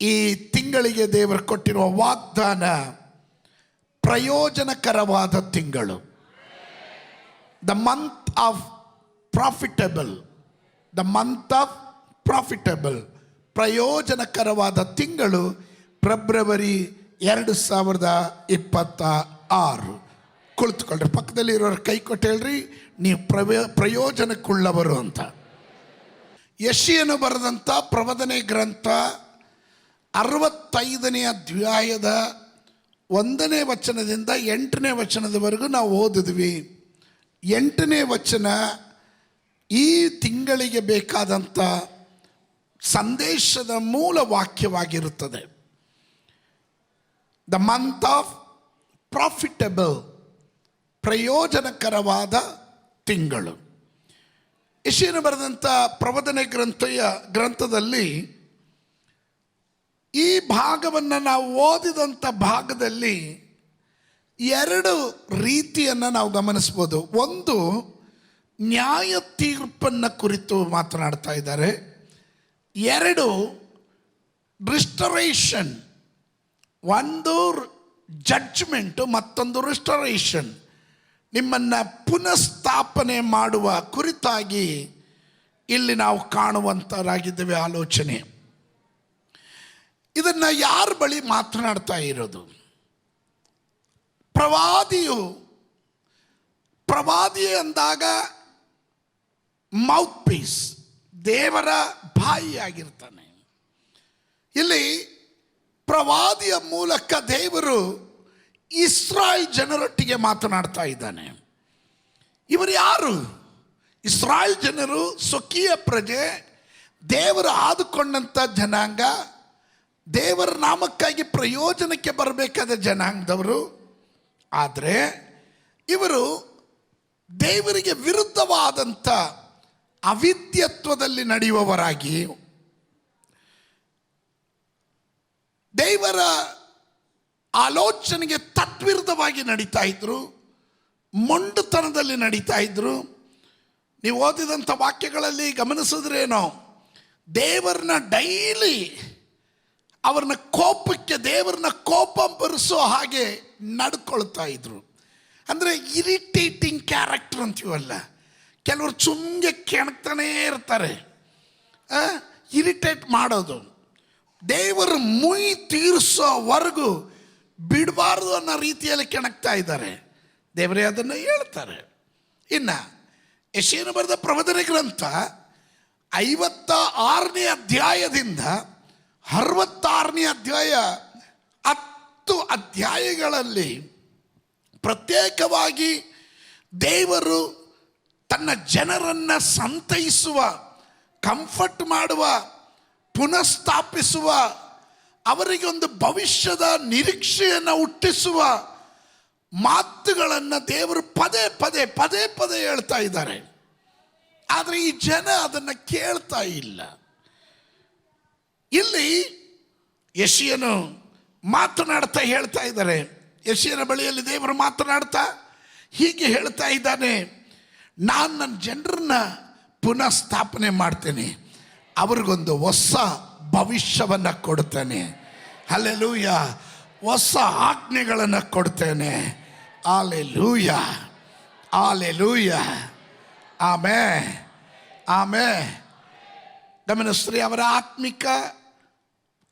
ಈ ತಿಂಗಳಿಗೆ ದೇವರು ಕೊಟ್ಟಿರುವ ವಾಗ್ದಾನ ಪ್ರಯೋಜನಕರವಾದ ತಿಂಗಳು. The month of profitable, the month of profitable, ಪ್ರಯೋಜನಕರವಾದ ತಿಂಗಳು ಫೆಬ್ರವರಿ 2026. ಕುಳಿತುಕೊಳ್ರಿ, ಪಕ್ಕದಲ್ಲಿ ಇರೋರು ಕೈ ಕೊಟ್ಟು ಹೇಳ್ರಿ, ನೀವು ಪ್ರಯೋಜನಕ್ಕುಳ್ಳವರು ಅಂತ. ಯೆಶಾಯನು ಬರೆದಂಥ ಪ್ರವಾದನೆ ಗ್ರಂಥ 65ನೇ ಅಧ್ಯಾಯದ 1ನೇ ವಚನದಿಂದ 8ನೇ ವಚನದವರೆಗೂ ನಾವು ಓದಿದ್ವಿ. 8ನೇ ವಚನ ಈ ತಿಂಗಳಿಗೆ ಬೇಕಾದಂಥ ಸಂದೇಶದ ಮೂಲ ವಾಕ್ಯವಾಗಿರುತ್ತದೆ. ದ ಮಂತ್ ಆಫ್ ಪ್ರಾಫಿಟಬಲ್, ಪ್ರಯೋಜನಕರವಾದ ತಿಂಗಳು. ಯೆಶಾಯನು ಬರೆದಂಥ ಪ್ರವಾದನೆ ಗ್ರಂಥದಲ್ಲಿ ಈ ಭಾಗವನ್ನು ನಾವು ಓದಿದಂಥ ಭಾಗದಲ್ಲಿ 2 ರೀತಿಯನ್ನು ನಾವು ಗಮನಿಸ್ಬೋದು. ಒಂದು, ನ್ಯಾಯ ತೀರ್ಪನ್ನು ಕುರಿತು ಮಾತನಾಡ್ತಾ ಇದ್ದಾರೆ. 2, ರಿಸ್ಟರೇಷನ್. ಒಂದು ಜಡ್ಜ್ಮೆಂಟು, ಮತ್ತೊಂದು ರಿಸ್ಟರೇಷನ್. ನಿಮ್ಮನ್ನು ಪುನಃಸ್ಥಾಪನೆ ಮಾಡುವ ಕುರಿತಾಗಿ ಇಲ್ಲಿ ನಾವು ಕಾಣುವಂಥರಾಗಿದ್ದೇವೆ ಆಲೋಚನೆ. ಇದನ್ನು ಯಾರ ಬಳಿ ಮಾತನಾಡ್ತಾ ಇರೋದು? ಪ್ರವಾದಿ ಅಂದಾಗ ಮೌತ್ ಪೀಸ್, ದೇವರ ಬಾಯಿಯಾಗಿರ್ತಾನೆ. ಇಲ್ಲಿ ಪ್ರವಾದಿಯ ಮೂಲಕ ದೇವರು ಇಸ್ರಾಯೇಲ್ ಜನರೊಟ್ಟಿಗೆ ಮಾತನಾಡ್ತಾ ಇದ್ದಾನೆ. ಇವರು ಯಾರು? ಇಸ್ರಾಯೇಲ್ ಜನರು ಸ್ವಕೀಯ ಪ್ರಜೆ, ದೇವರು ಆದುಕೊಂಡಂಥ ಜನಾಂಗ, ದೇವರ ನಾಮಕ್ಕಾಗಿ ಪ್ರಯೋಜನಕ್ಕೆ ಬರಬೇಕಾದ ಜನಾಂಗದವರು. ಆದರೆ ಇವರು ದೇವರಿಗೆ ವಿರುದ್ಧವಾದಂಥ ಅವಿದ್ಯತ್ವದಲ್ಲಿ ನಡೆಯುವವರಾಗಿ, ದೇವರ ಆಲೋಚನೆಗೆ ತದ್ವಿರುದ್ಧವಾಗಿ ನಡೀತಾ ಇದ್ರು, ಮೊಂಡುತನದಲ್ಲಿ ನಡೀತಾ ಇದ್ರು. ನೀವು ಓದಿದಂಥ ವಾಕ್ಯಗಳಲ್ಲಿ ಗಮನಿಸಿದ್ರೇನೋ, ದೇವರನ್ನ ಡೈಲಿ ಅವ್ರನ್ನ ಕೋಪಕ್ಕೆ, ದೇವರನ್ನ ಕೋಪ ಬರಿಸೋ ಹಾಗೆ ನಡ್ಕೊಳ್ತಾ ಇದ್ರು. ಅಂದರೆ ಇರಿಟೇಟಿಂಗ್ ಕ್ಯಾರೆಕ್ಟರ್ ಅಂತೀವಲ್ಲ, ಕೆಲವರು ಚುಂಗೆ ಕೆಣಕ್ತಾನೇ ಇರ್ತಾರೆ, ಇರಿಟೇಟ್ ಮಾಡೋದು. ದೇವರು ಮುಯಿ ತೀರಿಸೋವರೆಗೂ ಬಿಡಬಾರ್ದು ಅನ್ನೋ ರೀತಿಯಲ್ಲಿ ಕೆಣಕ್ತಾ ಇದ್ದಾರೆ. ದೇವರೇ ಅದನ್ನು ಹೇಳ್ತಾರೆ. ಇನ್ನು ಯೆಶಾಯನು ಬರೆದ ಪ್ರವಾದನೆ ಗ್ರಂಥ 56ನೇ ಅಧ್ಯಾಯದಿಂದ 66ನೇ ಅಧ್ಯಾಯ, 10 ಅಧ್ಯಾಯಗಳಲ್ಲಿ ಪ್ರತ್ಯೇಕವಾಗಿ ದೇವರು ತನ್ನ ಜನರನ್ನು ಸಂತೈಸುವ, ಕಂಫರ್ಟ್ ಮಾಡುವ, ಪುನಃಸ್ಥಾಪಿಸುವ, ಅವರಿಗೆ ಒಂದು ಭವಿಷ್ಯದ ನಿರೀಕ್ಷೆಯನ್ನು ಹುಟ್ಟಿಸುವ ಮಾತುಗಳನ್ನು ದೇವರು ಪದೇ ಪದೇ ಪದೇ ಪದೇ ಹೇಳ್ತಾ ಇದ್ದಾರೆ. ಆದರೆ ಈ ಜನ ಅದನ್ನು ಕೇಳ್ತಾ ಇಲ್ಲ. ಇಲ್ಲಿ ಯೆಶಾಯನು ಮಾತನಾಡ್ತಾ ಹೇಳ್ತಾ ಇದ್ದಾರೆ. ಯೆಶಾಯನ ಬಳಿಯಲ್ಲಿ ದೇವರು ಮಾತನಾಡ್ತಾ ಹೀಗೆ ಹೇಳ್ತಾ ಇದ್ದಾನೆ, ನಾನು ನನ್ನ ಜನರನ್ನ ಪುನಃ ಸ್ಥಾಪನೆ ಮಾಡ್ತೇನೆ, ಅವ್ರಿಗೊಂದು ಹೊಸ ಭವಿಷ್ಯವನ್ನು ಕೊಡ್ತೇನೆ. ಹಲ್ಲೆಲೂಯ. ಹೊಸ ಆಜ್ಞೆಗಳನ್ನು ಕೊಡ್ತೇನೆ. Hallelujah, hallelujah. Amen, amen. ಗಮನಿಸ್ರಿ, ಅವರ ಆತ್ಮಿಕ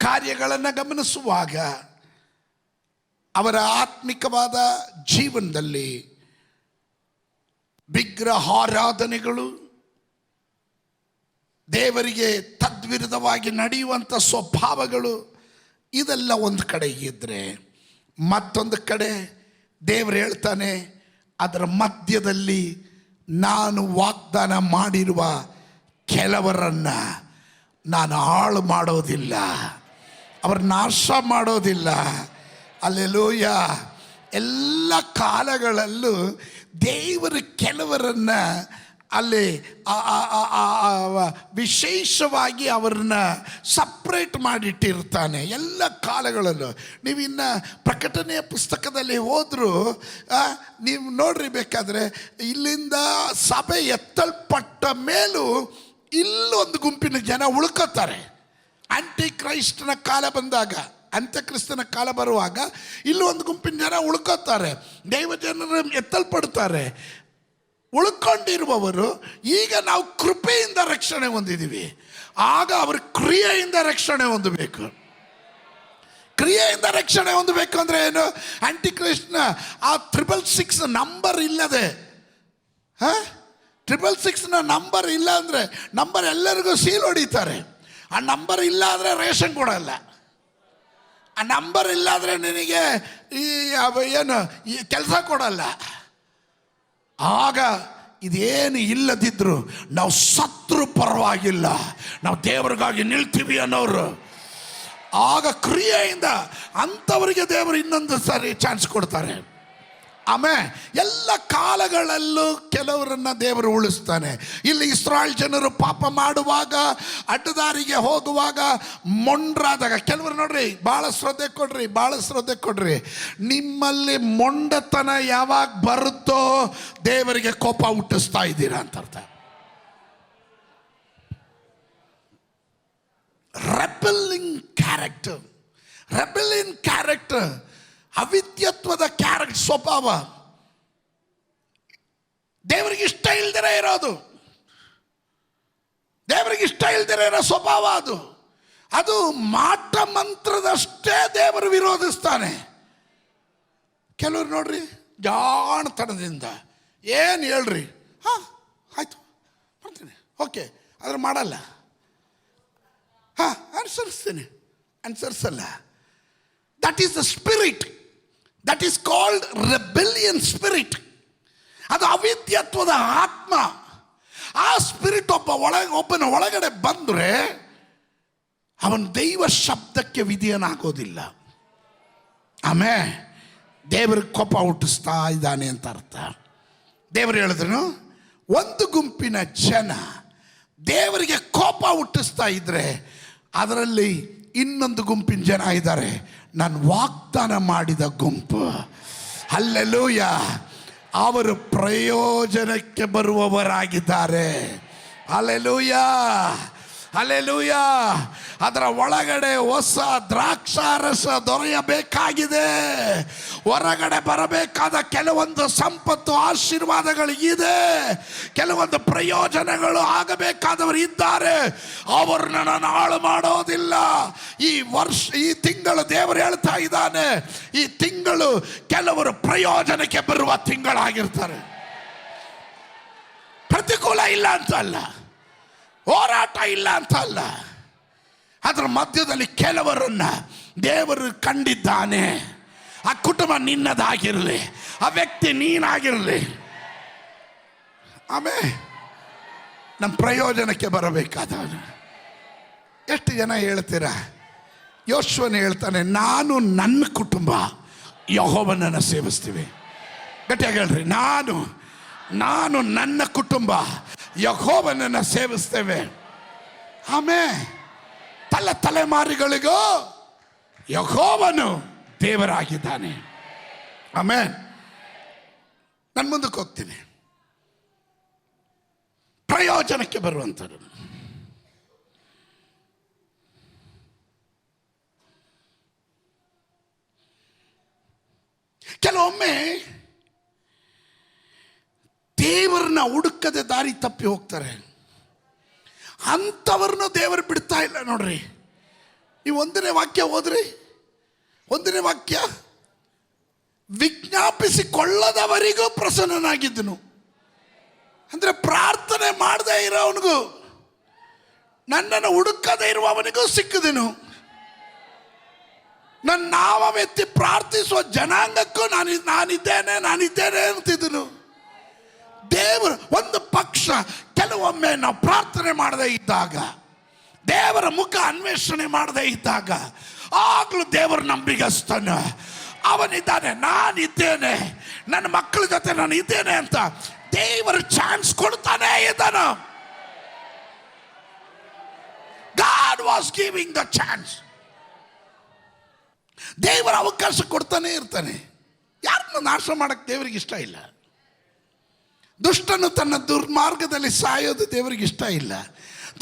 ಕಾರ್ಯಗಳನ್ನು ಗಮನಿಸುವಾಗ ಅವರ ಆತ್ಮಿಕವಾದ ಜೀವನದಲ್ಲಿ ವಿಗ್ರಹಾರಾಧನೆಗಳು, ದೇವರಿಗೆ ತದ್ವಿರುದ್ಧವಾಗಿ ನಡೆಯುವಂಥ ಸ್ವಭಾವಗಳು, ಇದೆಲ್ಲ ಒಂದು ಕಡೆ ಇದ್ದರೆ, ಮತ್ತೊಂದು ಕಡೆ ದೇವರು ಹೇಳ್ತಾನೆ, ಅದರ ಮಧ್ಯದಲ್ಲಿ ನಾನು ವಾಗ್ದಾನ ಮಾಡಿರುವ ಕೆಲವರನ್ನು ನಾನು ಹಾಳು ಮಾಡೋದಿಲ್ಲ, ಅವರ ನಾಶ ಮಾಡೋದಿಲ್ಲ. ಹಲ್ಲೆಲೂಯ. ಎಲ್ಲ ಕಾಲಗಳಲ್ಲೂ ದೇವರು ಕೆಲವರನ್ನು ಅಲ್ಲಿ ವಿಶೇಷವಾಗಿ ಅವ್ರನ್ನ ಸಪ್ರೇಟ್ ಮಾಡಿಟ್ಟಿರ್ತಾನೆ ಎಲ್ಲ ಕಾಲಗಳಲ್ಲೂ. ನೀವು ಇನ್ನು ಪ್ರಕಟಣೆಯ ಪುಸ್ತಕದಲ್ಲಿ ಹೋದರೂ ನೀವು ನೋಡ್ರಿ, ಬೇಕಾದರೆ ಇಲ್ಲಿಂದ ಸಭೆ ಎತ್ತಲ್ಪಟ್ಟ ಮೇಲೂ ಇಲ್ಲೊಂದು ಗುಂಪಿನ ಜನ ಉಳ್ಕೋತಾರೆ. ಆಂಟಿ ಕ್ರೈಸ್ಟನ ಕಾಲ ಬಂದಾಗ, ಅಂತ್ಯಕ್ರಿಸ್ತನ ಕಾಲ ಬರುವಾಗ ಇಲ್ಲಿ ಒಂದು ಗುಂಪಿನ ಜನ ಉಳ್ಕೋತಾರೆ, ದೈವ ಜನರು ಎತ್ತಲ್ಪಡ್ತಾರೆ. ಉಳ್ಕೊಂಡಿರುವವರು ಈಗ ನಾವು ಕೃಪೆಯಿಂದ ರಕ್ಷಣೆ ಹೊಂದಿದ್ದೀವಿ, ಆಗ ಅವರು ಕ್ರಿಯೆಯಿಂದ ರಕ್ಷಣೆ ಹೊಂದಬೇಕು. ಕ್ರಿಯೆಯಿಂದ ರಕ್ಷಣೆ ಹೊಂದಬೇಕು ಅಂದರೆ ಏನು? ಆಂಟಿ ಕ್ರೈಸ್ಟ್ನ ಆ 666 ನಂಬರ್ ಇಲ್ಲದೆ, 666 ನಂಬರ್ ಇಲ್ಲ ಅಂದರೆ, ನಂಬರ್ ಎಲ್ಲರಿಗೂ ಸೀಲ್ ಹೊಡಿತಾರೆ. ಆ ನಂಬರ್ ಇಲ್ಲ ಅಂದರೆ ರೇಷನ್ ಕೊಡಲ್ಲ. ಆ ನಂಬರ್ ಇಲ್ಲ ಅಂದರೆ ನಿನಗೆ ಈ ಕೆಲಸ ಕೊಡಲ್ಲ. ಆಗ ಇದೇನು ಇಲ್ಲದಿದ್ರು ನಾವು ಸತ್ರು ಪರವಾಗಿಲ್ಲ, ನಾವು ದೇವರಿಗಾಗಿ ನಿಲ್ತೀವಿ ಅನ್ನೋರು. ಆಗ ಕ್ರಿಯೆಯಿಂದ ಅಂಥವರಿಗೆ ದೇವರು ಇನ್ನೊಂದು ಸಾರಿ ಚಾನ್ಸ್ ಕೊಡ್ತಾರೆ. ಆಮೇಲೆ ಎಲ್ಲ ಕಾಲಗಳಲ್ಲೂ ಕೆಲವರನ್ನ ದೇವರು ಉಳಿಸ್ತಾನೆ. ಇಲ್ಲಿ ಇಸ್ರಾಯೇಲ್ ಜನರು ಪಾಪ ಮಾಡುವಾಗ, ಅಡ್ಡದಾರಿಗೆ ಹೋಗುವಾಗ, ಮೊಂಡ್ರಾದಾಗ, ಕೆಲವರು ನೋಡ್ರಿ, ಭಾಳ ಶ್ರದ್ಧೆ ಕೊಡ್ರಿ. ನಿಮ್ಮಲ್ಲಿ ಮೊಂಡತನ ಯಾವಾಗ ಬರುತ್ತೋ ದೇವರಿಗೆ ಕೋಪ ಹುಟ್ಟಿಸ್ತಾ ಇದ್ದೀರಾ ಅಂತ ಅರ್ಥ. ರೆಬೆಲ್ಲಿಂಗ್ ಕ್ಯಾರೆಕ್ಟರ್, ಅವಿದ್ಯತ್ವದ ಕ್ಯಾರೆಕ್ಟರ್, ಸ್ವಭಾವ, ದೇವರಿಗೆ ಇಷ್ಟ ಇಲ್ದಿರ ಇರೋದು, ದೇವರಿಗೆ ಇಷ್ಟ ಇಲ್ದಿರ ಇರೋ ಸ್ವಭಾವ ಅದು ಮಾಟ ಮಂತ್ರದಷ್ಟೇ ದೇವರು ವಿರೋಧಿಸ್ತಾನೆ. ಕೆಲವರು ನೋಡ್ರಿ ಜಾಣತನದಿಂದ ಏನು ಹೇಳ್ರಿ, ಆಯ್ತು ಮಾಡ್ತೀನಿ, ಓಕೆ, ಆದ್ರೆ ಮಾಡಲ್ಲ. ಅನುಸರಿಸಲ್ಲ. That is the spirit, that is called rebellion spirit. ಅದು ಅವಿದ್ಯತ್ವದ ಆತ್ಮ. ಆ ಸ್ಪಿರಿಟ್ ಒಬ್ಬನ ಒಳಗಡೆ ಬಂದರೆ ಅವನ ದೈವ ಶಬ್ದಕ್ಕೆ ವಿಧೇಯನಾಗೋದಿಲ್ಲ. ಆಮೇಲೆ ದೇವರಿಗೆ ಕೋಪ ಹುಟ್ಟಿಸ್ತಾ ಇದ್ದಾನೆ ಅಂತ ಅರ್ಥ. ದೇವರು ಹೇಳಿದ್ರು, ಒಂದು ಗುಂಪಿನ ಜನ ದೇವರಿಗೆ ಕೋಪ ಹುಟ್ಟಿಸ್ತಾ ಇದ್ರೆ ಅದರಲ್ಲಿ ಇನ್ನೊಂದು ಗುಂಪಿನ ಜನ ಇದ್ದಾರೆ, ನಾನು ವಾಗ್ದಾನ ಮಾಡಿದ ಗುಂಪು. ಹಲ್ಲೆಲೂಯ. ಅವರು ಪ್ರಯೋಜನಕ್ಕೆ ಬರುವವರಾಗಿದ್ದಾರೆ. Hallelujah, hallelujah. ಅದರ ಒಳಗಡೆ ಹೊಸ ದ್ರಾಕ್ಷಾರಸ ದೊರೆಯಬೇಕಾಗಿದೆ. ಹೊರಗಡೆ ಬರಬೇಕಾದ ಕೆಲವೊಂದು ಸಂಪತ್ತು, ಆಶೀರ್ವಾದಗಳು ಇದೆ, ಕೆಲವೊಂದು ಪ್ರಯೋಜನಗಳು ಆಗಬೇಕಾದವರು ಇದ್ದಾರೆ. ಅವ್ರನ್ನ ನಾನು ಹಾಳು ಮಾಡೋದಿಲ್ಲ. ಈ ತಿಂಗಳು ದೇವರು ಹೇಳ್ತಾ ಇದ್ದಾನೆ, ಈ ತಿಂಗಳು ಕೆಲವರು ಪ್ರಯೋಜನಕ್ಕೆ ಬರುವ ತಿಂಗಳಾಗಿರ್ತಾರೆ. ಪ್ರತಿಕೂಲ ಇಲ್ಲ ಅಂತ ಅಲ್ಲ, ಹೋರಾಟ ಇಲ್ಲ ಅಂತ ಅಲ್ಲ, ಅದರ ಮಧ್ಯದಲ್ಲಿ ಕೆಲವರನ್ನ ದೇವರು ಕಂಡಿದ್ದಾನೆ. ಆ ಕುಟುಂಬ ನಿನ್ನದಾಗಿರಲಿ, ಆ ವ್ಯಕ್ತಿ ನೀನಾಗಿರಲಿ. ಆಮೇಲೆ ನಮ್ಮ ಪ್ರಯೋಜನಕ್ಕೆ ಬರಬೇಕಾದವನು. ಎಷ್ಟು ಜನ ಹೇಳ್ತೀರಾ? ಯೋಶುವನು ಹೇಳ್ತಾನೆ, ನಾನು ನನ್ನ ಕುಟುಂಬ ಯೆಹೋವನನ್ನು ಸೇವಿಸ್ತೀವಿ. ಗಟ್ಟಿಯಾಗಿ ಹೇಳ್ರಿ, ನಾನು ನನ್ನ ಕುಟುಂಬ ಯೆಹೋವನನ್ನು ಸೇವಿಸ್ತೇವೆ. ಆಮೇಲೆ ತಲೆಮಾರಿಗಳಿಗೂ ಯೆಹೋವನು ದೇವರಾಗಿದ್ದಾನೆ. ಆಮೇಲೆ ನಾನು ಮುಂದಕ್ಕೆ ಹೋಗ್ತೀನಿ. ಪ್ರಯೋಜನಕ್ಕೆ ಬರುವಂಥದ್ದು. ಕೆಲವೊಮ್ಮೆ ದೇವರನ್ನ ಹುಡುಕದೆ ದಾರಿ ತಪ್ಪಿ ಹೋಗ್ತಾರೆ. ಅಂಥವ್ರನ್ನ ದೇವರು ಬಿಡ್ತಾ ಇಲ್ಲ ನೋಡ್ರಿ. ಈ 1ನೇ ವಾಕ್ಯ ಹೋದ್ರಿ, 1ನೇ ವಾಕ್ಯ, ವಿಜ್ಞಾಪಿಸಿಕೊಳ್ಳದವರಿಗೂ ಪ್ರಸನ್ನನಾಗಿದ್ದನು. ಅಂದ್ರೆ ಪ್ರಾರ್ಥನೆ ಮಾಡದೇ ಇರೋವನಿಗೂ, ನನ್ನನ್ನು ಹುಡುಕದೇ ಇರುವವನಿಗೂ ಸಿಕ್ಕಿದನು. ನನ್ನ ನಾವೆತ್ತಿ ಪ್ರಾರ್ಥಿಸುವ ಜನಾಂಗಕ್ಕೂ ನಾನಿದ್ದೇನೆ ಅಂತಿದ್ದನು. ದೇವರು ಒಂದು ಪಕ್ಷ ಕೆಲವೊಮ್ಮೆ ನಾವು ಪ್ರಾರ್ಥನೆ ಮಾಡದೇ ಇದ್ದಾಗ, ದೇವರ ಮುಖ ಅನ್ವೇಷಣೆ ಮಾಡದೇ ಇದ್ದಾಗ, ಆಗ್ಲೂ ದೇವರು ನಂಬಿಗಸ್ತಾನೆ. ಅವನಿದ್ದಾನೆ, ನಾನಿದ್ದೇನೆ, ನನ್ನ ಮಕ್ಕಳ ಜೊತೆ ನಾನು ಇದ್ದೇನೆ ಅಂತ ದೇವರು ಚಾನ್ಸ್ ಕೊಡ್ತಾನೆ ಇದ್ದಾನೆ. God was giving the chance. ದೇವರ ಅವಕಾಶ ಕೊಡ್ತಾನೆ ಇರ್ತಾನೆ. ಯಾರನ್ನು ನಾಶ ಮಾಡಕ್ಕೆ ದೇವರಿಗೆ ಇಷ್ಟ ಇಲ್ಲ. ದುಷ್ಟನು ತನ್ನ ದುರ್ಮಾರ್ಗದಲ್ಲಿ ಸಾಯೋದು ದೇವರಿಗೆ ಇಷ್ಟ ಇಲ್ಲ.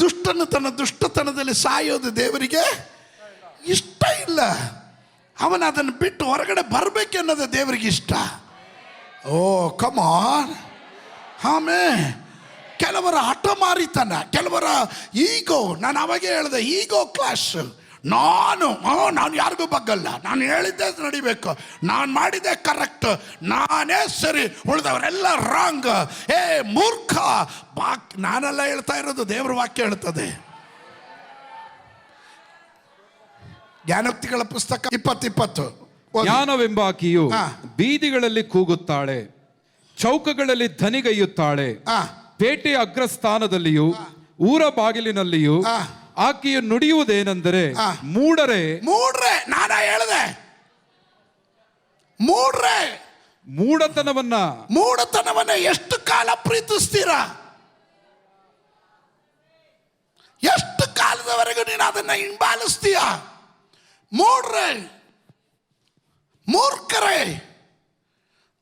ದುಷ್ಟನು ತನ್ನ ದುಷ್ಟತನದಲ್ಲಿ ಸಾಯೋದು ದೇವರಿಗೆ ಇಷ್ಟ ಇಲ್ಲ. ಅವನು ಅದನ್ನು ಬಿಟ್ಟು ಹೊರಗಡೆ ಬರಬೇಕೆನ್ನೋದು ದೇವರಿಗೆ ಇಷ್ಟ. ಓ ಕಮಾನ್. ಆಮೇಲೆ ಕೆಲವರ ಹಠಮಾರಿತನ, ಕೆಲವರ ಈಗೋ, ನಾನು ಅವಾಗೇ ಹೇಳಿದೆ, ಈಗೋ ಕ್ಲಾಶ್. ನಾನು ಯಾರಿಗೂ ಬಗ್ಗಲ್ಲ, ನಾನು ಹೇಳಿದ್ದೆ ನಡಿಬೇಕು, ನಾನು ಮಾಡಿದ್ದೆ ಕರೆಕ್ಟ್, ನಾನೇ ಸರಿ, ಉಳಿದವರೆಲ್ಲ ರಾಂಗ್. ಮೂರ್ಖ. ನಾನೆಲ್ಲ ಹೇಳ್ತಾ ಇರೋದು, ದೇವ್ರ ವಾಕ್ಯ ಹೇಳ್ತದೆ. ಜ್ಞಾನೋಕ್ತಿಗಳ ಪುಸ್ತಕ 20:20. ಜ್ಞಾನವೆಂಬಾಕಿಯು ಬೀದಿಗಳಲ್ಲಿ ಕೂಗುತ್ತಾಳೆ, ಚೌಕಗಳಲ್ಲಿ ಧನಿಗೈಯುತ್ತಾಳೆ. ಪೇಟೆಯ ಅಗ್ರಸ್ಥಾನದಲ್ಲಿಯೂ ಊರ ಬಾಗಿಲಿನಲ್ಲಿಯೂ ಆಕೆಯು ನುಡಿಯುವುದೇನೆಂದರೆ, ಮೂಢರೇ. ನಾನ ಹೇಳಿದೆ, ಮೂಢತನವನ್ನ ಎಷ್ಟು ಕಾಲ ಪ್ರೀತಿಸ್ತೀರಾ? ಎಷ್ಟು ಕಾಲದವರೆಗೂ ನೀನು ಅದನ್ನ ಹಿಂಬಾಲಿಸ್ತೀಯ? ಮೂರ್ಖರೇ,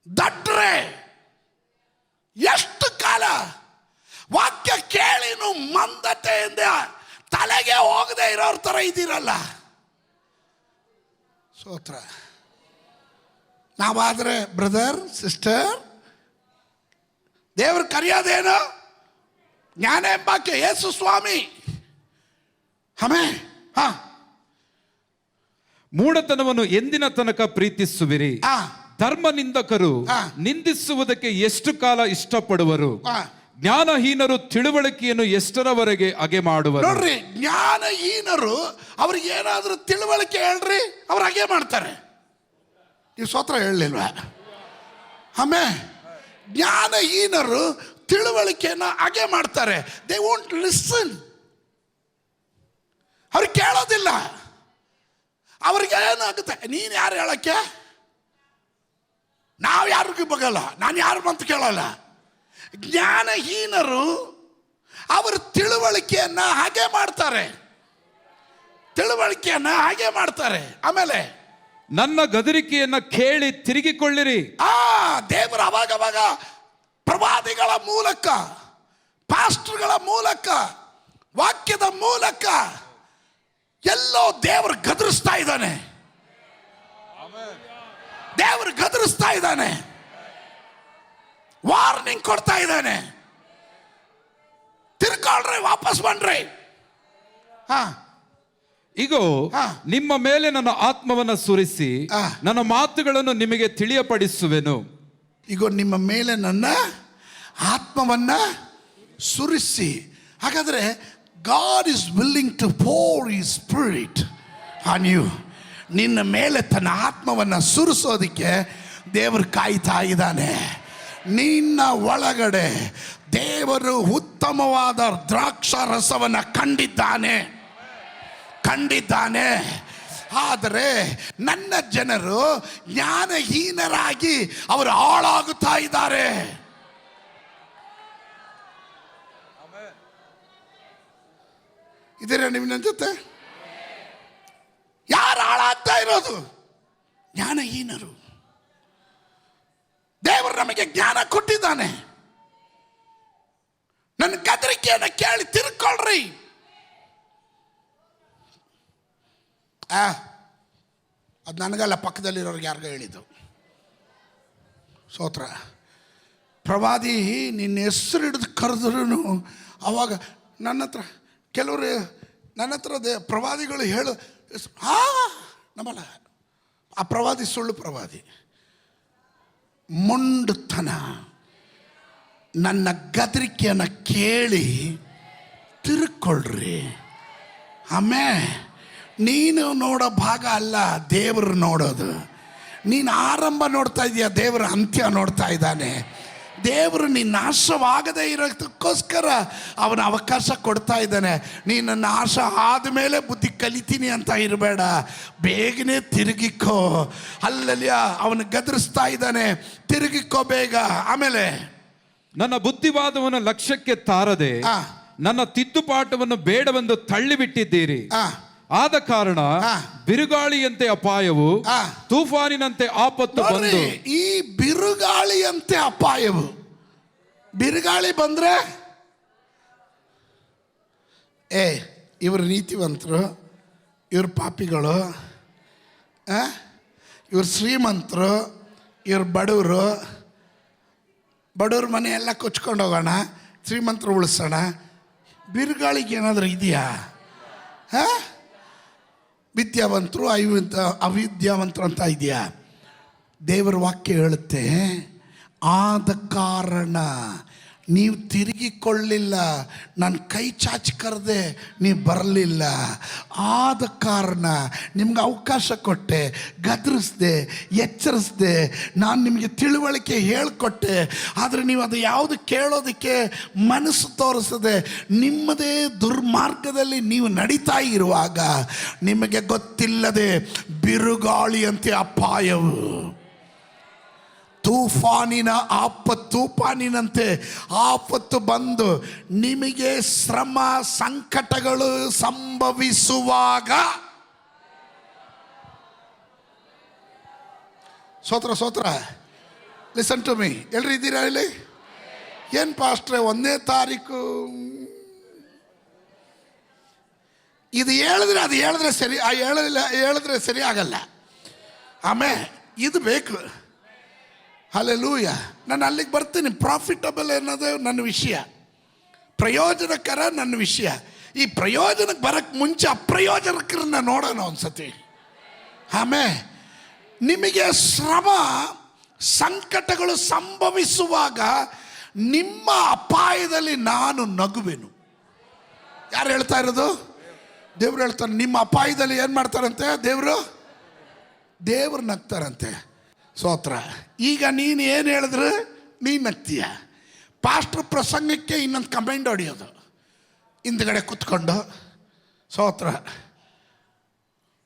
ದಡ್ರೆ, ಎಷ್ಟು ಕಾಲ? ವಾಕ್ಯ ಕೇಳಿನು ಮಂದತೆಯಿಂದ ತಲೆಗೆ ಹೋಗದೆ ಇರೋರ ತರ ಇದ್ದೀರಲ್ಲ. ಸ್ತೋತ್ರ. ನಾವಾದ್ರೆ ಬ್ರದರ್ ಸಿಸ್ಟರ್, ದೇವ್ರ ಕರೆಯೋದೇನು? ಜ್ಞಾನ ಎಂಬಾಕೆ ಯೇಸು ಸ್ವಾಮಿ. ಮೂಢತನವನ್ನು ಎಂದಿನ ತನಕ ಪ್ರೀತಿಸುವಿರಿ? ಧರ್ಮ ನಿಂದಕರು ನಿಂದಿಸುವುದಕ್ಕೆ ಎಷ್ಟು ಕಾಲ ಇಷ್ಟಪಡುವರು? ಜ್ಞಾನಹೀನರು ತಿಳುವಳಿಕೆಯನ್ನು ಎಷ್ಟರವರೆಗೆ ಅಗೆ ಮಾಡುವರು? ನೋಡ್ರಿ, ಜ್ಞಾನಹೀನರು ಅವ್ರಿಗೆ ಏನಾದ್ರೂ ತಿಳುವಳಿಕೆ ಹೇಳ್ರಿ, ಅವ್ರು ಹಾಗೆ ಮಾಡ್ತಾರೆ. ನೀವು ಸ್ತೋತ್ರ ಹೇಳಲಿಲ್ವಾ? ಜ್ಞಾನಹೀನರು ತಿಳುವಳಿಕೆಯನ್ನು ಹಾಗೆ ಮಾಡ್ತಾರೆ. They won't listen. ಅವ್ರು ಕೇಳೋದಿಲ್ಲ. ಅವ್ರಿಗೆ ಏನಾಗುತ್ತೆ, ನೀನು ಯಾರು ಹೇಳಕ್ಕೆ? ನಾವು ಯಾರಿಗೂ ಬಗಲ್ಲ, ನಾನು ಯಾರು ಅಂತ ಕೇಳಲ್ಲ. ಜ್ಞಾನಹೀನರು ಅವರ ತಿಳುವಳಿಕೆಯನ್ನ ಹಾಗೆ ಮಾಡ್ತಾರೆ. ಆಮೇಲೆ ನನ್ನ ಗದರಿಕೆಯನ್ನ ಕೇಳಿ ತಿರುಗಿಕೊಳ್ಳಿರಿ. ದೇವರು ಅವಾಗ ಪ್ರವಾದಿಗಳ ಮೂಲಕ, ಪಾಸ್ಟರ್ಗಳ ಮೂಲಕ, ವಾಕ್ಯದ ಮೂಲಕ ಎಲ್ಲೋ ದೇವರು ಗದರಿಸ್ತಾ ಇದ್ದಾನೆ. ವಾರ್ನಿಂಗ್ ಕೊಡ್ತಾ ಇದ್ದಾನೆ. ತಿರ್ಕೊಳ್ರಿ, ವಾಪಸ್ ಬನ್ರಿ. ಇಗೋ, ನಿಮ್ಮ ಮೇಲೆ ನನ್ನ ಆತ್ಮವನ್ನ ಸುರಿಸಿ ನನ್ನ ಮಾತುಗಳನ್ನು ನಿಮಗೆ ತಿಳಿಯಪಡಿಸುವೆನು. ಇಗೋ, ನಿಮ್ಮ ಮೇಲೆ ನನ್ನ ಆತ್ಮವನ್ನ ಸುರಿಸಿ. ಹಾಗಾದ್ರೆ God is willing to pour His Spirit on you. ನಿನ್ನ ಮೇಲೆ ತನ್ನ ಆತ್ಮವನ್ನ ಸುರಿಸೋದಕ್ಕೆ ದೇವರು ಕಾಯ್ತಾ ಇದ್ದಾನೆ. ನಿನ್ನ ಒಳಗಡೆ ದೇವರು ಉತ್ತಮವಾದ ದ್ರಾಕ್ಷಾರಸವನ್ನು ಕಂಡಿದ್ದಾನೆ. ಆದರೆ ನನ್ನ ಜನರು ಜ್ಞಾನಹೀನರಾಗಿ ಅವರು ಹಾಳಾಗುತ್ತಾ ಇದ್ದಾರೆ. ಇದರ ನೀವು ನನ್ನ ಜೊತೆ? ಯಾರು ಹಾಳಾಗ್ತಾ ಇರೋದು? ಜ್ಞಾನಹೀನರು. ದೇವರು ನಮಗೆ ಜ್ಞಾನ ಕೊಟ್ಟಿದ್ದಾನೆ. ನನ್ನ ಗದರಿಕೆಯನ್ನು ಕೇಳಿ ತಿರ್ಕೊಳ್ರಿ. ಅದು ನನಗಲ್ಲ, ಪಕ್ಕದಲ್ಲಿರೋರಿಗೆ ಯಾರಿಗೂ ಹೇಳಿದ್ದು. ಸ್ತೋತ್ರ. ಪ್ರವಾದಿ ನಿನ್ನ ಹೆಸರು ಹಿಡಿದು ಕರೆದ್ರು ಅವಾಗ ಕೆಲವರು ನನ್ನ ಹತ್ರ ಪ್ರವಾದಿಗಳು ಹೇಳು ನಮ್ಮಲ್ಲ. ಆ ಪ್ರವಾದಿ ಸುಳ್ಳು ಪ್ರವಾದಿ. ಮೊಂಡುತನ. ನನ್ನ ಗದರಿಕೆಯನ್ನು ಕೇಳಿ ತಿರುಕೊಳ್ರಿ. ನೀನು ನೋಡೋ ಭಾಗ ಅಲ್ಲ ದೇವರು ನೋಡೋದು. ನೀನು ಆರಂಭ ನೋಡ್ತಾ ಇದೀಯ, ದೇವರ ಅಂತ್ಯ ನೋಡ್ತಾ ಇದ್ದಾನೆ. ದೇವರು ನೀನು ನಾಶವಾಗದೇ ಇರೋದಕ್ಕೋಸ್ಕರ ಅವನ ಅವಕಾಶ ಕೊಡ್ತಾ ಇದ್ದಾನೆ. ನೀನು ನಾಶ ಆದಮೇಲೆ ಬುದ್ಧಿ ಕಲಿತೀನಿ ಅಂತ ಇರಬೇಡ, ಬೇಗನೆ ತಿರುಗಿಕೋ. ಅಲ್ಲಲ್ಲಿ ಅವನು ಗದರಿಸ್ತಾ ಇದ್ದಾನೆ, ತಿರುಗಿಕೋ ಬೇಗ. ಆಮೇಲೆ ನನ್ನ ಬುದ್ಧಿವಾದವನ್ನು ಲಕ್ಷ್ಯಕ್ಕೆ ತಾರದೆ ನನ್ನ ತಿದ್ದುಪಾಠವನ್ನು ಬೇಡವೆಂದು ತಳ್ಳಿಬಿಟ್ಟಿದ್ದೀರಿ. ಆದ ಕಾರಣ ಬಿರುಗಾಳಿಯಂತೆ ಅಪಾಯವು, ತೂಫಾನಿನಂತೆ ಆಪತ್ತು ಬಂದು. ಈ ಬಿರುಗಾಳಿಯಂತೆ ಅಪಾಯವು, ಬಿರುಗಾಳಿ ಬಂದ್ರೆ ಇವರು ನೀತಿವಂತರು, ಇವ್ರು ಪಾಪಿಗಳು, ಇವ್ರು ಶ್ರೀಮಂತರು, ಇವ್ರು ಬಡವ್ರ ಮನೆ ಎಲ್ಲ ಕೊಚ್ಕೊಂಡು ಹೋಗೋಣ, ಶ್ರೀಮಂತರು ಉಳಿಸೋಣ. ಬಿರುಗಾಳಿಗೆ ಏನಾದರೂ ಇದೆಯಾ? ವಿದ್ಯಾವಂತರು ಅವಿದ್ಯಾವಂತರು ಅಂತ ಇದೆಯಾ? ದೇವರ ವಾಕ್ಯ ಹೇಳುತ್ತೆ, ಆದ ಕಾರಣ ನೀವು ತಿರುಗಿಕೊಳ್ಳಿಲ್ಲ, ನಾನು ಕೈ ಚಾಚಿ ಕರೆದೆ, ನೀವು ಬರಲಿಲ್ಲ. ಆದ ಕಾರಣ ನಿಮ್ಗೆ ಅವಕಾಶ ಕೊಟ್ಟೆ, ಗದರಿಸ್ದೆ, ಎಚ್ಚರಿಸ್ದೆ, ನಾನು ನಿಮಗೆ ತಿಳುವಳಿಕೆ ಹೇಳಿಕೊಟ್ಟೆ. ಆದರೆ ನೀವು ಅದು ಯಾವುದು ಕೇಳೋದಕ್ಕೆ ಮನಸ್ಸು ತೋರಿಸದೆ ನಿಮ್ಮದೇ ದುರ್ಮಾರ್ಗದಲ್ಲಿ ನೀವು ನಡೀತಾ ಇರುವಾಗ ನಿಮಗೆ ಗೊತ್ತಿಲ್ಲದೆ ಬಿರುಗಾಳಿಯಂತೆ ಅಪಾಯವು, ತೂಫಾನಿನಂತೆ ಆಪತ್ತು ಬಂದು ನಿಮಗೆ ಶ್ರಮ ಸಂಕಟಗಳು ಸಂಭವಿಸುವಾಗ, ಸ್ತೋತ್ರ ಲಿಸನ್ ಟು ಮೀ. ಎಲ್ರು ಇದ್ದೀರಾ ಇಲ್ಲಿ? ಏನು ಪಾಸ್ಟ್ರೆ 1ನೇ ತಾರೀಕು ಇದು ಹೇಳಿದ್ರೆ ಅದು ಹೇಳಿದ್ರೆ ಸರಿ, ಹೇಳಿದ್ರೆ ಸರಿ ಆಗಲ್ಲ. ಆಮೇಲೆ ಇದು ಬೇಕು. ಹಲ್ಲೆಲೂಯಾ. ನಾನು ಅಲ್ಲಿಗೆ ಬರ್ತೀನಿ. ಪ್ರಾಫಿಟಬಲ್ ಅನ್ನೋದು ನನ್ನ ವಿಷಯ, ಪ್ರಯೋಜನಕರ ನನ್ನ ವಿಷಯ. ಈ ಪ್ರಯೋಜನಕ್ಕೆ ಬರೋಕ್ಕೆ ಮುಂಚೆ ಅಪ್ರಯೋಜನಕರನ್ನ ನೋಡೋಣ ಒಂದ್ಸತಿ. ಆಮೇಲೆ ನಿಮಗೆ ಶ್ರಮ ಸಂಕಟಗಳು ಸಂಭವಿಸುವಾಗ ನಿಮ್ಮ ಅಪಾಯದಲ್ಲಿ ನಾನು ನಗುವೆನು. ಯಾರು ಹೇಳ್ತಾ ಇರೋದು? ದೇವ್ರು ಹೇಳ್ತಾರೆ. ನಿಮ್ಮ ಅಪಾಯದಲ್ಲಿ ಏನು ಮಾಡ್ತಾರಂತೆ? ದೇವ್ರು ನಗ್ತಾರಂತೆ. ಸ್ತೋತ್ರ. ಈಗ ನೀನು ಏನು ಹೇಳಿದ್ರೆ ನೀನು ನಗ್ತೀಯ. ಪಾಸ್ಟ್ರ್ ಪ್ರಸಂಗಕ್ಕೆ ಇನ್ನೊಂದು ಕಮೆಂಟ್ ಹೊಡೆಯೋದು ಹಿಂದ್ಗಡೆ ಕೂತ್ಕೊಂಡು. ಸ್ತೋತ್ರ.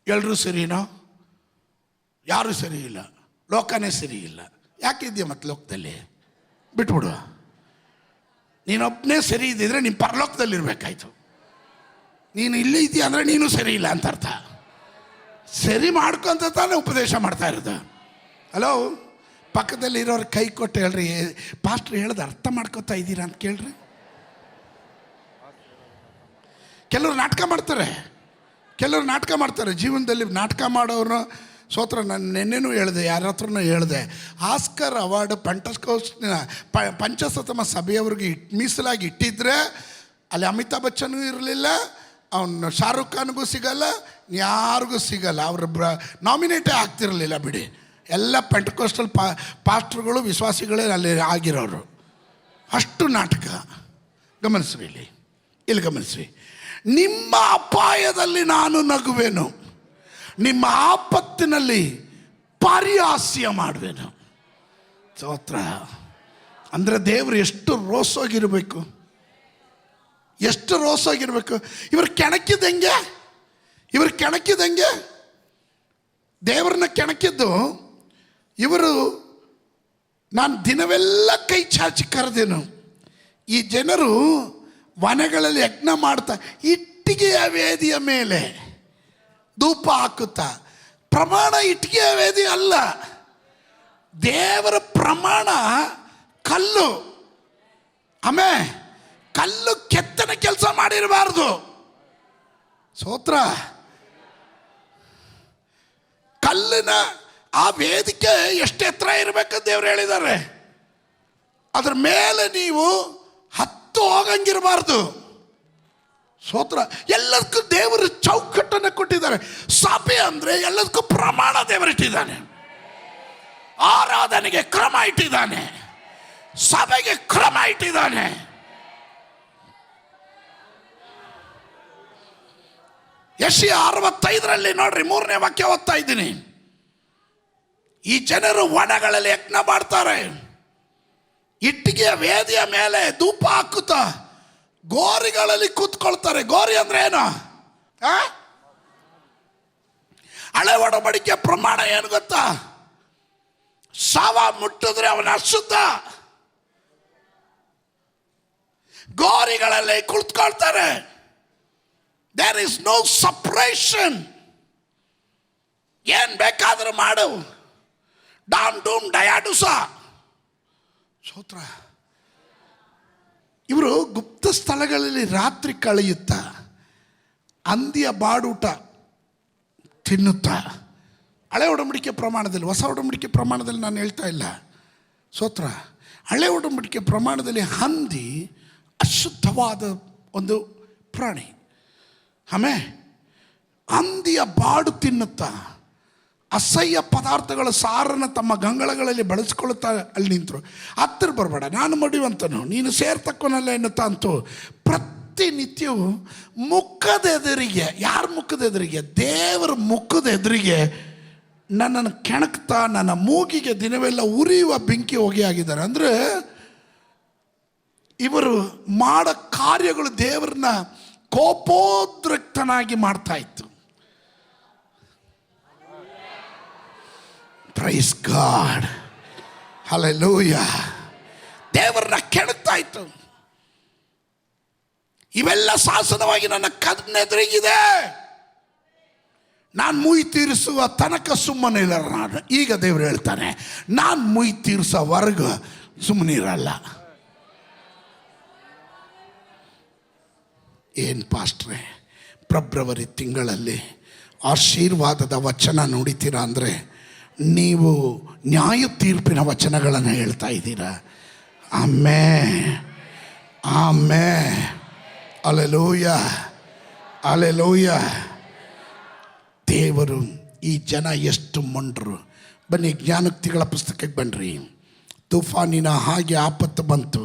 ಎಲ್ಲರೂ ಸರಿನೋ? ಯಾರೂ ಸರಿ ಇಲ್ಲ, ಲೋಕನೇ ಸರಿ ಇಲ್ಲ. ಯಾಕಿದ್ಯಾ ಮತ್ತೆ ಲೋಕದಲ್ಲಿ? ಬಿಟ್ಬಿಡು. ನೀನೊಬ್ಬನೇ ಸರಿ ಇದ್ದಿದ್ರೆ ನೀನು ಪರಲೋಕದಲ್ಲಿರ್ಬೇಕಾಯ್ತು. ನೀನು ಇಲ್ಲೇ ಇದೆಯಾ ಅಂದರೆ ನೀನು ಸರಿ ಇಲ್ಲ ಅಂತ ಅರ್ಥ. ಸರಿ ಮಾಡ್ಕೊಂತ ತಾನೇ ಉಪದೇಶ ಮಾಡ್ತಾ ಇರೋದು. ಹಲೋ, ಪಕ್ಕದಲ್ಲಿ ಇರೋರು ಕೈ ಕೊಟ್ಟು ಹೇಳ್ರಿ, ಪಾಸ್ಟ್ರ್ ಹೇಳ್ದು ಅರ್ಥ ಮಾಡ್ಕೊತಾ ಇದ್ದೀರಾ ಅಂತ ಕೇಳ್ರಿ. ಕೆಲವರು ನಾಟಕ ಮಾಡ್ತಾರೆ ಜೀವನದಲ್ಲಿ. ನಾಟಕ ಮಾಡೋರು ಸ್ತೋತ್ರ. ನಾನು ನೆನ್ನೆನೂ ಹೇಳಿದೆ, ಯಾರ ಹತ್ರನೂ ಹೇಳಿದೆ, ಆಸ್ಕರ್ ಅವಾರ್ಡ್ ಪಂಚಸತಮ ಸಭೆಯವ್ರಿಗೆ ಮೀಸಲಾಗಿ ಇಟ್ಟಿದ್ರೆ ಅಲ್ಲಿ ಅಮಿತಾಬ್ ಬಚ್ಚನ್ಗೂ ಇರಲಿಲ್ಲ, ಅವನು ಶಾರುಖ್ ಖಾನ್ಗೂ ಸಿಗಲ್ಲ, ಯಾರಿಗೂ ಸಿಗಲ್ಲ. ಅವರು ನಾಮಿನೇಟೇ ಆಗ್ತಿರಲಿಲ್ಲ ಬಿಡಿ. ಎಲ್ಲ ಪೆಂಟಕೋಸ್ಟಲ್ ಪಾಸ್ಟ್ರುಗಳು ವಿಶ್ವಾಸಿಗಳೇ ಅಲ್ಲಿ ಆಗಿರೋರು. ಅಷ್ಟು ನಾಟಕ. ಗಮನಿಸ್ರಿ, ಇಲ್ಲಿ ಗಮನಿಸ್ರಿ. ನಿಮ್ಮ ಅಪಾಯದಲ್ಲಿ ನಾನು ನಗುವೆನು, ನಿಮ್ಮ ಆಪತ್ತಿನಲ್ಲಿ ಪರಿಹಾಸ್ಯ ಮಾಡುವೆನು. ಸ್ತೋತ್ರ. ಅಂದರೆ ದೇವರು ಎಷ್ಟು ರೋಸೋಗಿರಬೇಕು, ಎಷ್ಟು ರೋಸೋಗಿರಬೇಕು. ಇವರು ಕೆಣಕಿದಂಗೆ ದೇವ್ರನ್ನ ಕೆಣಕಿದ್ದು ಇವರು. ನಾನು ದಿನವೆಲ್ಲ ಕೈ ಚಾಚಿ ಕರೆದೇನು. ಈ ಜನರು ವನಗಳಲ್ಲಿ ಯಜ್ಞ ಮಾಡ್ತಾ ಇಟ್ಟಿಗೆಯ ವೇದಿಯ ಮೇಲೆ ಧೂಪ ಹಾಕುತ್ತಾ, ಪ್ರಮಾಣ ಇಟ್ಟಿಗೆಯ ವೇದಿ ಅಲ್ಲ, ದೇವರ ಪ್ರಮಾಣ ಕಲ್ಲು. ಆಮೇಲೆ ಕಲ್ಲು ಕೆತ್ತನೆ ಕೆಲಸ ಮಾಡಿರಬಾರ್ದು. ಸ್ತೋತ್ರ. ಕಲ್ಲಿನ ಆ ವೇದಿಕೆ ಎಷ್ಟು ಎತ್ತರ ಇರಬೇಕಂತ ದೇವ್ರು ಹೇಳಿದ್ದಾರೆ. ಅದ್ರ ಮೇಲೆ ನೀವು ಹತ್ತು ಹೋಗಂಗಿರಬಾರ್ದು. ಸ್ತೋತ್ರ. ಎಲ್ಲದಕ್ಕೂ ದೇವರು ಚೌಕಟ್ಟನ್ನು ಕೊಟ್ಟಿದ್ದಾರೆ. ಸಭೆ ಅಂದರೆ ಎಲ್ಲದಕ್ಕೂ ಪ್ರಮಾಣ ದೇವರಿಟ್ಟಿದ್ದಾನೆ. ಆರಾಧನೆಗೆ ಕ್ರಮ ಇಟ್ಟಿದ್ದಾನೆ, ಸಭೆಗೆ ಕ್ರಮ ಇಟ್ಟಿದ್ದಾನೆ. ಯೆಶಾಯ 65 ನೋಡ್ರಿ, 3ನೇ ವಾಕ್ಯ ಓದ್ತಾ ಇದ್ದೀನಿ. ಈ ಜನರು ವನಗಳಲ್ಲಿ ಯಜ್ಞ ಮಾಡ್ತಾರೆ, ಇಟ್ಟಿಗೆಯ ವೇದಿಯ ಮೇಲೆ ಧೂಪ ಹಾಕುತ್ತಾ ಗೋರಿಗಳಲ್ಲಿ ಕೂತ್ಕೊಳ್ತಾರೆ. ಗೋರಿ ಅಂದ್ರೆ ಏನು? ಹಳೆ ಒಡಂಬಡಿಕೆ ಪ್ರಮಾಣ ಏನು ಗೊತ್ತಾ? ಶವ ಮುಟ್ಟಿದ್ರೆ ಅವನ ಅಶುದ್ಧ. ಗೋರಿಗಳಲ್ಲಿ ಕುಳಿತುಕೊಳ್ತಾರೆ. There is no suppression. ಏನ್ ಬೇಕಾದ್ರೂ ಮಾಡು, ಡಾಮ್ ಡೂಮ್ ಡಯಾಡುಸ. ಸ್ತೋತ್ರ. ಇವರು ಗುಪ್ತ ಸ್ಥಳಗಳಲ್ಲಿ ರಾತ್ರಿ ಕಳೆಯುತ್ತಾ ಹಂದಿಯ ಬಾಡೂಟ ತಿನ್ನುತ್ತಾ, ಹಳೆ ಒಡಂಬಡಿಕೆ ಪ್ರಮಾಣದಲ್ಲಿ, ಹೊಸ ಒಡಂಬಡಿಕೆ ಪ್ರಮಾಣದಲ್ಲಿ ನಾನು ಹೇಳ್ತಾ ಇಲ್ಲ, ಸ್ತೋತ್ರ. ಹಳೆ ಒಡಂಬಡಿಕೆ ಪ್ರಮಾಣದಲ್ಲಿ ಹಂದಿ ಅಶುದ್ಧವಾದ ಒಂದು ಪ್ರಾಣಿ. ಆಮೇಲೆ ಹಂದಿಯ ಬಾಡು ತಿನ್ನುತ್ತಾ ಅಸಹ್ಯ ಪದಾರ್ಥಗಳ ಸಾರನ್ನು ತಮ್ಮ ಗಂಗಳಗಳಲ್ಲಿ ಬಳಸ್ಕೊಳ್ತಾ ಅಲ್ಲಿ ನಿಂತರು. ಹತ್ತಿರ ಬರಬೇಡ, ನಾನು ಮಡಿವಂತನು, ನೀನು ಸೇರ್ತಕ್ಕನಲ್ಲ ಎನ್ನುತ್ತಾ ಅಂತೂ ಪ್ರತಿನಿತ್ಯವೂ ಮುಖದೆದುರಿಗೆ, ಯಾರ ಮುಖದೆದುರಿಗೆ? ದೇವರ ಮುಖದೆದುರಿಗೆ ನನ್ನನ್ನು ಕೆಣಕ್ತಾ ನನ್ನ ಮೂಗಿಗೆ ದಿನವೆಲ್ಲ ಉರಿಯುವ ಬೆಂಕಿ ಹೊಗೆ ಆಗಿದ್ದಾರೆ. ಅಂದರೆ ಇವರು ಮಾಡೋ ಕಾರ್ಯಗಳು ದೇವರನ್ನ ಕೋಪೋದ್ರಿಕ್ತನಾಗಿ ಮಾಡ್ತಾ ಇತ್ತು. Praise God, hallelujah. ದೇವರನ್ನ ಕೆಣಕ್ತಾ ಇತ್ತು. ಇವೆಲ್ಲ ಶಾಸನವಾಗಿ ನನ್ನ ಕಣ್ಣೆದುರಿಗಿದೆ, ನಾನು ಮುಯಿ ತೀರಿಸುವ ತನಕ ಸುಮ್ಮನೆ ಇಲ್ಲ ನಾನು. ಈಗ ದೇವರು ಹೇಳ್ತಾನೆ, ನಾನು ಮುಯಿ ತೀರಿಸೋವರೆಗೂ ಸುಮ್ಮನೆ ಇರಲ್ಲ. ಏನು ಪಾಸ್ಟ್ರೆ, ಫೆಬ್ರವರಿ ತಿಂಗಳಲ್ಲಿ ಆಶೀರ್ವಾದದ ವಚನ ನುಡಿತೀರಾ ಅಂದರೆ ನೀವು ನ್ಯಾಯ ತೀರ್ಪಿನ ವಚನಗಳನ್ನು ಹೇಳ್ತಾ ಇದ್ದೀರಾ. ಆಮೇ ಆಮೇ, ಹಲ್ಲೆಲೂಯಾ ಹಲ್ಲೆಲೂಯಾ. ದೇವರು, ಈ ಜನ ಎಷ್ಟು ಮೊಂಡರು. ಬನ್ನಿ ಜ್ಞಾನೋಕ್ತಿಗಳ ಪುಸ್ತಕಕ್ಕೆ ಬನ್ನಿರಿ. ತುಫಾನಿನ ಹಾಗೆ ಆಪತ್ತು ಬಂತು,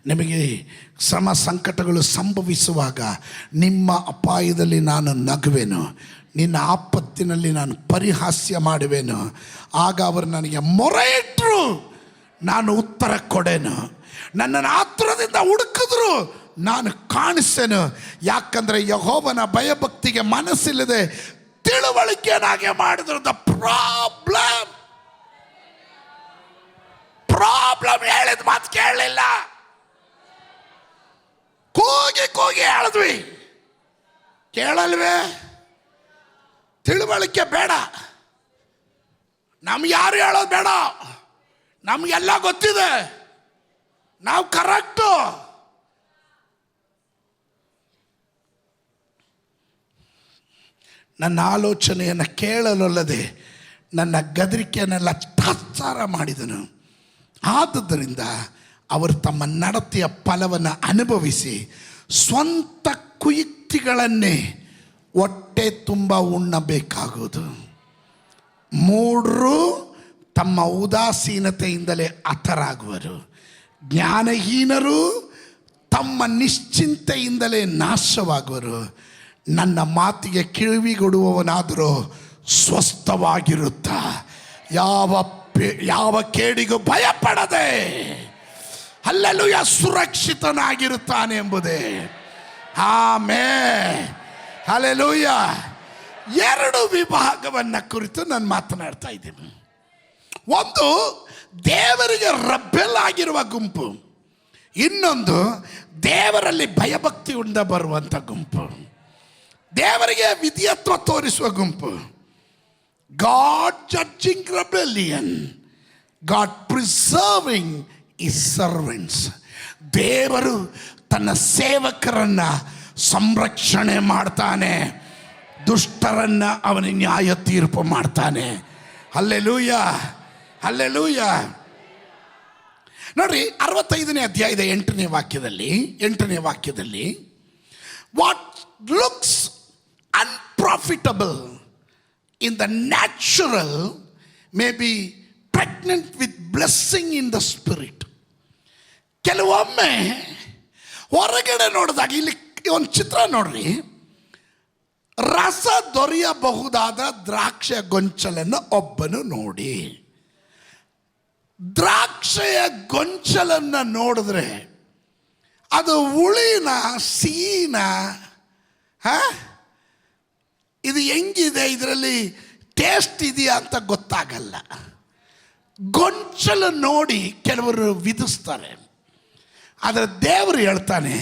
ನಿಮಗೆ ಶ್ರಮ ಸಂಕಟಗಳು ಸಂಭವಿಸುವಾಗ ನಿಮ್ಮ ಅಪಾಯದಲ್ಲಿ ನಾನು ನಗುವೆನು, ನಿನ್ನ ಆಪತ್ತಿನಲ್ಲಿ ನಾನು ಪರಿಹಾಸ್ಯ ಮಾಡುವೆನು. ಆಗ ಅವರು ನನಗೆ ಮೊರೆ ಇಟ್ಟರು, ನಾನು ಉತ್ತರ ಕೊಡೆನು. ನನ್ನನ್ನು ಆತುರದಿಂದ ಹುಡುಕಿದ್ರು, ನಾನು ಕಾಣಿಸೆನು. ಯಾಕಂದರೆ ಯೆಹೋವನ ಭಯಭಕ್ತಿಗೆ ಮನಸ್ಸಿಲ್ಲದೆ ತಿಳುವಳಿಕೆಯನ್ನಾಗೆ ಮಾಡಿದ್ರು. ದ ಪ್ರಾಬ್ಲಮ್ ಹೇಳಿದ ಮಾತು ಕೇಳಲಿಲ್ಲ. ಕೂಗಿ ಕೂಗಿ ಹೇಳಿದ್ವಿ, ಕೇಳಲ್ವೇ? ತಿಳುವಳಿಕೆ ಬೇಡ, ನಮ್ಗೆ ಯಾರು ಹೇಳೋದು ಬೇಡ, ನಮಗೆಲ್ಲ ಗೊತ್ತಿದೆ, ನಾವು ಕರೆಕ್ಟು. ನನ್ನ ಆಲೋಚನೆಯನ್ನು ಕೇಳಲೊಲ್ಲದೆ ನನ್ನ ಗದರಿಕೆಯನ್ನೆಲ್ಲ ತಾತ್ಸಾರ ಮಾಡಿದನು. ಆದುದರಿಂದ ಅವರು ತಮ್ಮ ನಡತೆಯ ಫಲವನ್ನು ಅನುಭವಿಸಿ ಸ್ವಂತ ಕುಯುಕ್ತಿಗಳನ್ನೇ ಹೊಟ್ಟೆ ತುಂಬ ಉಣ್ಣಬೇಕಾಗುವುದು. ಮೂಢರು ತಮ್ಮ ಉದಾಸೀನತೆಯಿಂದಲೇ ಹತರಾಗುವರು, ಜ್ಞಾನಹೀನರು ತಮ್ಮ ನಿಶ್ಚಿಂತೆಯಿಂದಲೇ ನಾಶವಾಗುವರು. ನನ್ನ ಮಾತಿಗೆ ಕಿವಿಗೊಡುವವನಾದರೂ ಸ್ವಸ್ಥವಾಗಿರುತ್ತ ಯಾವ ಕೇಡಿಗೂ ಭಯಪಡದೆ ಹಲ್ಲೆಲೂಯಾ ಸುರಕ್ಷಿತನಾಗಿರುತ್ತಾನೆ ಎಂಬುದೇ. Amen, hallelujah. ಎರಡು ವಿಭಾಗವನ್ನು ಕುರಿತು ನಾನು ಮಾತನಾಡ್ತಾ ಇದ್ದೀನಿ. ಒಂದು ದೇವರಿಗೆ ರಬ್ಬೆಲ್ ಆಗಿರುವ ಗುಂಪು, ಇನ್ನೊಂದು ದೇವರಲ್ಲಿ ಭಯಭಕ್ತಿ ಉಂಡ ಬರುವಂಥ ಗುಂಪು, ದೇವರಿಗೆ ವಿಧಿಯತ್ವ ತೋರಿಸುವ ಗುಂಪು. God judging rebellion, god preserving is servants. ದೇವರು ತನ್ನ ಸೇವಕರನ್ನು ಸಂರಕ್ಷಣೆ ಮಾಡ್ತಾನೆ, ದುಷ್ಟರನ್ನು ಅವನ ನ್ಯಾಯ ತೀರ್ಪು ಮಾಡ್ತಾನೆ. Hallelujah hallelujah. ನೋಡ್ರಿ, 65ನೇ ಅಧ್ಯಾಯದ 8ನೇ ವಾಕ್ಯದಲ್ಲಿ what looks unprofitable in the natural may be pregnant with blessing in the spirit. ಕೆಲವೊಮ್ಮೆ ಹೊರಗಡೆ ನೋಡಿದಾಗ, ಇಲ್ಲಿ ಒಂದು ಚಿತ್ರ ನೋಡ್ರಿ, ರಸ ದೊರೆಯಬಹುದಾದ ದ್ರಾಕ್ಷಿಯ ಗೊಂಚಲನ್ನು ಒಬ್ಬನು ನೋಡಿ. ದ್ರಾಕ್ಷಿಯ ಗೊಂಚಲನ್ನು ನೋಡಿದ್ರೆ ಅದು ಹುಳಿನ ಸೀನ, ಇದು ಹೆಂಗಿದೆ, ಇದರಲ್ಲಿ ಟೇಸ್ಟ್ ಇದೆಯಾ ಅಂತ ಗೊತ್ತಾಗಲ್ಲ. ಗೊಂಚಲು ನೋಡಿ ಕೆಲವರು ವಿಧಿಸ್ತಾರೆ. ಆದರೆ ದೇವರು ಹೇಳ್ತಾನೆ,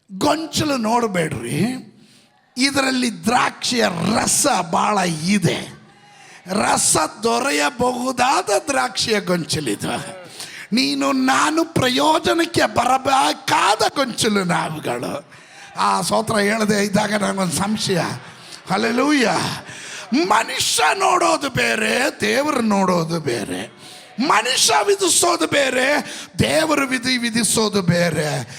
ಗೊಂಚಲು ನೋಡಬೇಡ್ರಿ, ಇದರಲ್ಲಿ ದ್ರಾಕ್ಷಿಯ ರಸ ಭಾಳ ಇದೆ. ರಸ ದೊರೆಯಬಹುದಾದ ದ್ರಾಕ್ಷಿಯ ಗೊಂಚಲಿದೆ. ನೀನು ನಾನು ಪ್ರಯೋಜನಕ್ಕೆ ಬರಬೇಕಾದ ಗೊಂಚಲು ನಾವುಗಳು. ಆ ಸ್ತೋತ್ರ ಹೇಳದೆ ಇದ್ದಾಗ ನನಗೊಂದು ಸಂಶಯ. ಹಲ್ಲೆಲೂಯ. ಮನುಷ್ಯ ನೋಡೋದು ಬೇರೆ, ದೇವರು ನೋಡೋದು ಬೇರೆ. ಮನುಷ್ಯ ವಿಧಿಸೋದು ಬೇರೆ, ದೇವರು ವಿಧಿಸೋದು ಬೇರೆ.